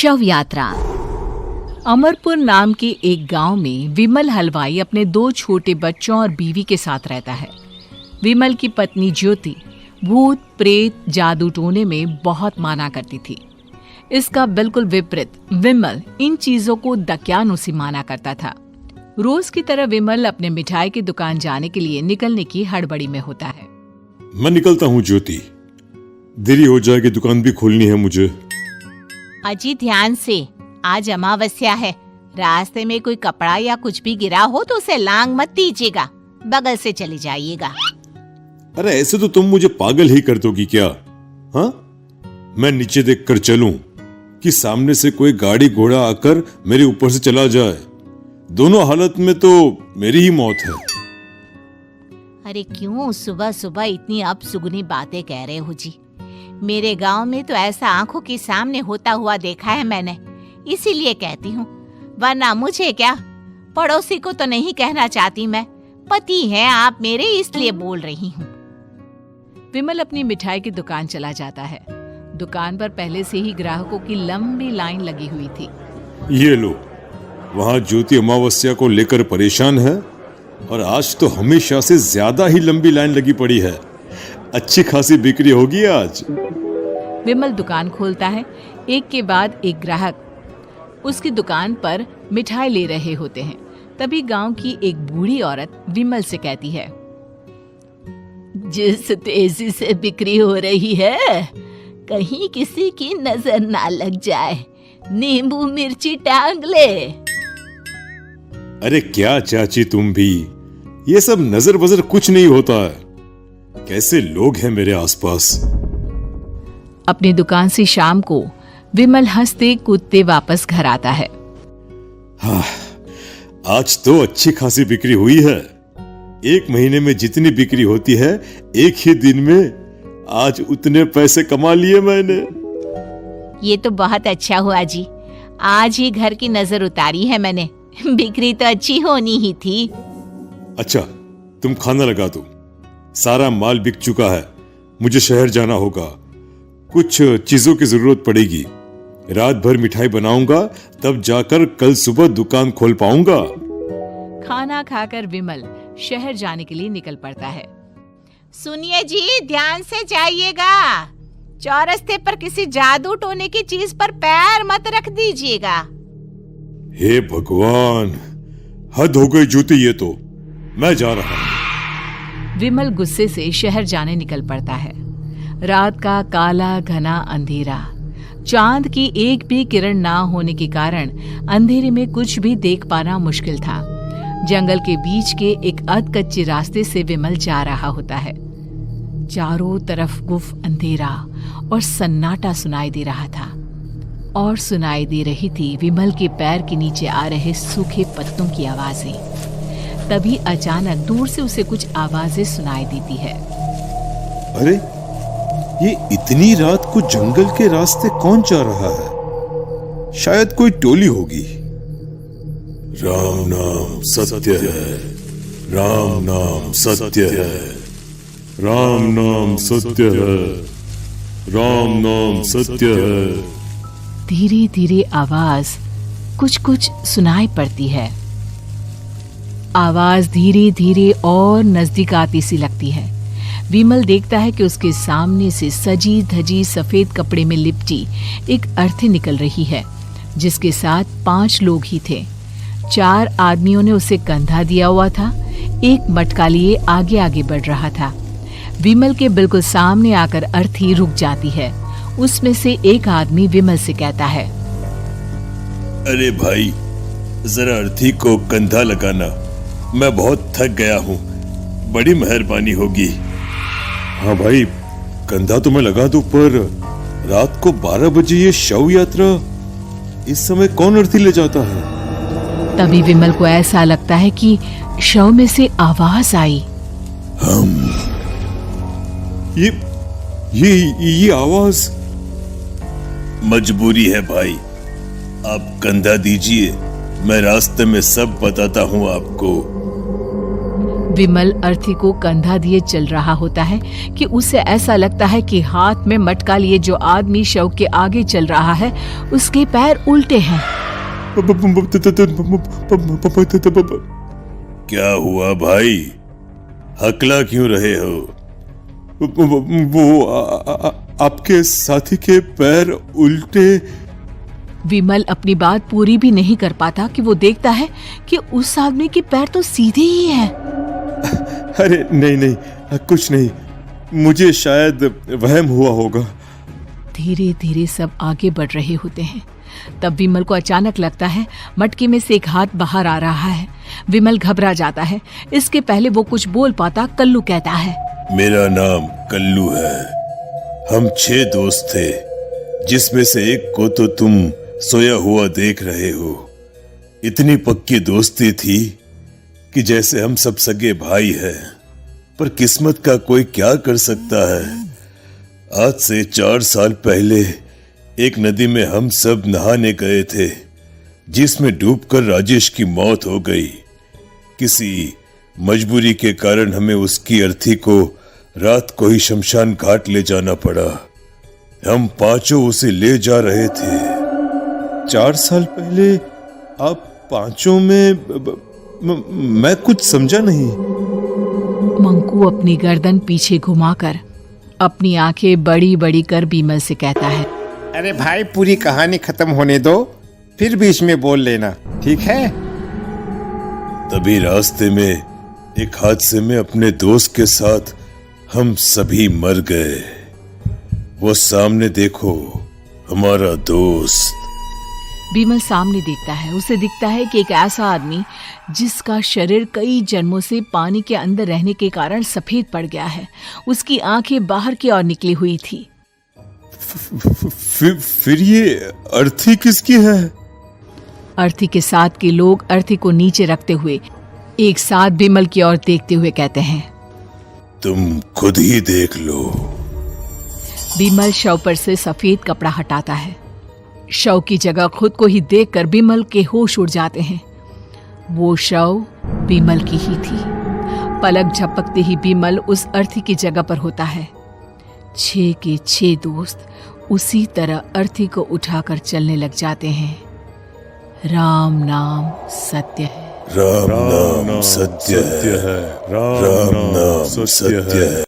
शव यात्रा। अमरपुर नाम के एक गांव में विमल हलवाई अपने 2 छोटे बच्चों और बीवी के साथ रहता है। विमल की पत्नी ज्योति भूत प्रेत जादू टोने में बहुत माना करती थी। इसका बिल्कुल विपरीत विमल इन चीजों को दक्यानुसी माना करता था। रोज की तरह विमल अपने मिठाई की दुकान जाने के लिए निकलने की हड़बड़ी में होता है। मैं निकलता हूँ ज्योति, देरी हो जाएगी, दुकान भी खोलनी है मुझे। अजी ध्यान से, आज अमावस्या है। रास्ते में कोई कपड़ा या कुछ भी गिरा हो तो उसे लांग मत दीजिएगा, बगल से चले जाइएगा। अरे ऐसे तो तुम मुझे पागल ही कर दोगी क्या? हाँ, मैं नीचे देख कर चलूं कि सामने से कोई गाड़ी घोड़ा आकर मेरे ऊपर से चला जाए? दोनों हालत में तो मेरी ही मौत है। अरे क्यों सुबह सुबह इतनी अपसुगनी बातें कह रहे हो जी? मेरे गांव में तो ऐसा आंखों के सामने होता हुआ देखा है मैंने, इसीलिए कहती हूँ। वरना मुझे क्या, पड़ोसी को तो नहीं कहना चाहती मैं। पति हैं आप मेरे, इसलिए बोल रही हूँ। विमल अपनी मिठाई की दुकान चला जाता है। दुकान पर पहले से ही ग्राहकों की लंबी लाइन लगी हुई थी। ये लो, वहाँ ज्योति अमावस्या को लेकर परेशान है और आज तो हमेशा से ज्यादा ही लंबी लाइन लगी पड़ी है। अच्छी खासी बिक्री होगी आज। विमल दुकान खोलता है। एक के बाद एक ग्राहक उसकी दुकान पर मिठाई ले रहे होते हैं। तभी गांव की एक बूढ़ी औरत विमल से कहती है, जिस तेजी से बिक्री हो रही है, कहीं किसी की नजर ना लग जाए, नींबू मिर्ची टांग ले। अरे क्या चाची तुम भी, ये सब नजर बजर कुछ नहीं होता है। कैसे लोग हैं मेरे आसपास। अपनी दुकान से शाम को विमल हंसते कूदते वापस घर आता है। हाँ, आज तो अच्छी खासी बिक्री हुई है। 1 महीने में जितनी बिक्री होती है, एक ही दिन में आज उतने पैसे कमा लिए मैंने। ये तो बहुत अच्छा हुआ जी, आज ही घर की नजर उतारी है मैंने। बिक्री तो अच्छी होनी ही थी। अच्छा, तुम खाना लगा दो, सारा माल बिक चुका है। मुझे शहर जाना होगा, कुछ चीजों की जरूरत पड़ेगी। रात भर मिठाई बनाऊंगा, तब जाकर कल सुबह दुकान खोल पाऊंगा। खाना खाकर विमल शहर जाने के लिए निकल पड़ता है। सुनिए जी, ध्यान से जाइएगा। चौरस्ते पर किसी जादू टोने की चीज पर पैर मत रख दीजिएगा। हे भगवान, हद हो गई ज्योति, ये तो मैं जा रहा हूं। विमल गुस्से से शहर जाने निकल पड़ता है। रात का काला घना अंधेरा, चांद की एक भी किरण ना होने के कारण अंधेरे में कुछ भी देख पाना मुश्किल था। जंगल के बीच के एक अधकच्चे रास्ते से विमल जा रहा होता है। चारों तरफ गुफ अंधेरा और सन्नाटा सुनाई दे रहा था, और सुनाई दे रही थी विमल के पैर के नीचे आ रहे सूखे पत्तों की आवाजें। तभी अचानक दूर से उसे कुछ आवाजें सुनाई देती है। अरे, ये इतनी रात को जंगल के रास्ते कौन जा रहा है? शायद कोई टोली होगी। राम नाम सत्य है, राम नाम सत्य है, राम नाम सत्य है, राम नाम सत्य है। धीरे धीरे आवाज कुछ कुछ सुनाई पड़ती है। आवाज धीरे धीरे और नजदीक आती सी लगती है। विमल देखता है कि उसके सामने से सजी धजी सफेद कपड़े में लिपटी एक अर्थी निकल रही है, जिसके साथ 5 लोग ही थे। 4 आदमियों ने उसे कंधा दिया हुआ था। एक मटका लिए आगे आगे बढ़ रहा था। विमल के बिल्कुल सामने आकर अर्थी रुक जाती है। उसमें से एक आदमी विमल से कहता है, अरे भाई, जरा अर्थी को कंधा लगाना, मैं बहुत थक गया हूँ, बड़ी मेहरबानी होगी। हाँ भाई, कंधा तो मैं लगा दूं, पर रात को 12 बजे ये शव यात्रा, इस समय कौन अर्थी ले जाता है? तभी विमल को ऐसा लगता है कि शव में से आवाज आई, हम ये आवाज। मजबूरी है भाई, आप कंधा दीजिए, मैं रास्ते में सब बताता हूँ आपको। विमल अर्थी को कंधा दिए चल रहा होता है कि उसे ऐसा लगता है कि हाथ में मटका लिए जो आदमी शव के आगे चल रहा है उसके पैर उल्टे हैं। क्या हुआ भाई, हकला क्यों रहे हो? वो आपके साथी के पैर उल्टे। विमल अपनी बात पूरी भी नहीं कर पाता कि वो देखता है कि उस आदमी के पैर तो सीधे ही हैं। अरे नहीं, कुछ नहीं, मुझे शायद वहम हुआ होगा। धीरे धीरे सब आगे बढ़ रहे होते हैं। तब विमल को अचानक लगता है मटके में से एक हाथ बाहर आ रहा है। विमल घबरा जाता है। इसके पहले वो कुछ बोल पाता, कल्लू कहता है, मेरा नाम कल्लू है। हम 6 दोस्त थे, जिसमें से एक को तो तुम सोया हुआ देख रहे हो। इतनी पक्की दोस्ती थी कि जैसे हम सब सगे भाई हैं। पर किस्मत का कोई क्या कर सकता है। आज से 4 साल पहले एक नदी में हम सब नहाने गए थे, जिसमें डूबकर राजेश की मौत हो गई। किसी मजबूरी के कारण हमें उसकी अर्थी को रात को ही शमशान घाट ले जाना पड़ा। हम 5 उसे ले जा रहे थे। 4 साल पहले आप 5 में मैं कुछ समझा नहीं। मंकू अपनी गर्दन पीछे घुमाकर अपनी आंखें बड़ी बड़ी कर बीमल से कहता है, अरे भाई, पूरी कहानी खत्म होने दो, फिर बीच में बोल लेना, ठीक है? तभी रास्ते में एक हादसे में अपने दोस्त के साथ हम सभी मर गए। वो सामने देखो, हमारा दोस्त। बीमल सामने देखता है। उसे दिखता है कि एक ऐसा आदमी जिसका शरीर कई जन्मों से पानी के अंदर रहने के कारण सफेद पड़ गया है। उसकी आंखें बाहर की ओर निकली हुई थी। फिर ये अर्थी किसकी है? अर्थी के साथ के लोग अर्थी को नीचे रखते हुए एक साथ बीमल की ओर देखते हुए कहते हैं, तुम खुद ही देख लो। बीमल शव पर से सफेद कपड़ा हटाता है। शव की जगह खुद को ही देखकर बीमल के होश उड़ जाते हैं। वो शव बीमल की ही थी। पलक झपकते ही बीमल उस अर्थी की जगह पर होता है। 6 के 6 दोस्त उसी तरह अर्थी को उठाकर चलने लग जाते हैं। राम नाम सत्य है। राम नाम सत्य है। राम नाम सत्य है।